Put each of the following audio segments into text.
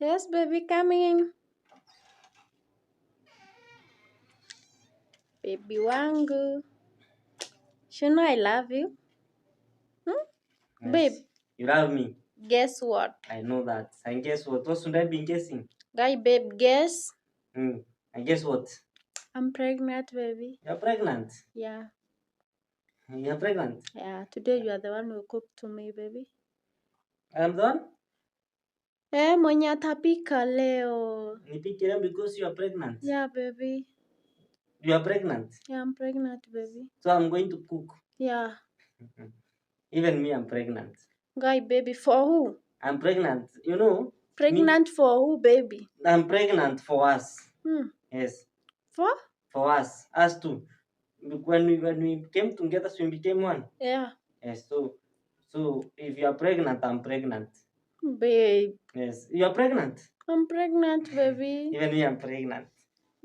Yes, baby, come in. Baby wangu. You know I love you. Hmm? Yes. Babe, You love me. guess what? I know that. And guess what? What should I be guessing? Guy, babe, guess? And guess what? I'm pregnant, baby. You're pregnant. Yeah. You're pregnant. Yeah, today you are the one who cooked to me, baby. I'm the one? Mwenye atapika leo. Nipike leo because you are pregnant. Yeah, baby. You are pregnant. Yeah, I'm pregnant, baby. So I'm going to cook. Yeah. Even me, I'm pregnant. Guy, baby, for who? I'm pregnant. You know? Pregnant for who, baby? I'm pregnant for us. Yes. For? For us. Us two. When we came together, so we became one. Yeah. Yes. So if you are pregnant, I'm pregnant. Babe. Yes. You are pregnant. I'm pregnant, baby. Even me, I'm pregnant.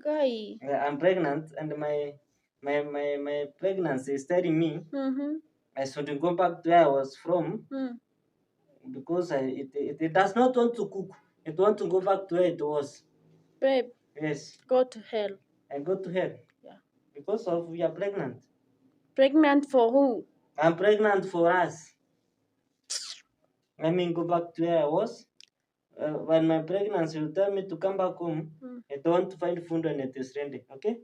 Guy. I'm pregnant, and my pregnancy is telling me I should go back to where I was from because it does not want to cook. It wants to go back to where it was. Babe. Yes. Go to hell. I go to hell. Yeah. Because of we are pregnant. Pregnant for who? I'm pregnant for us. I mean, go back to where I was. When my pregnancy will tell me to come back home, I don't want to find food when it is ready. Okay?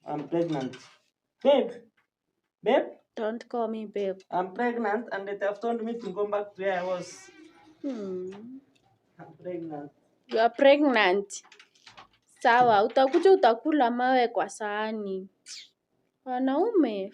I'm pregnant. Babe. Babe? Don't call me babe. I'm pregnant and they have told me to go back to where I was. I'm pregnant. You are pregnant. Sawa, utakuja utakula mawe kwa sahani. Wanaume.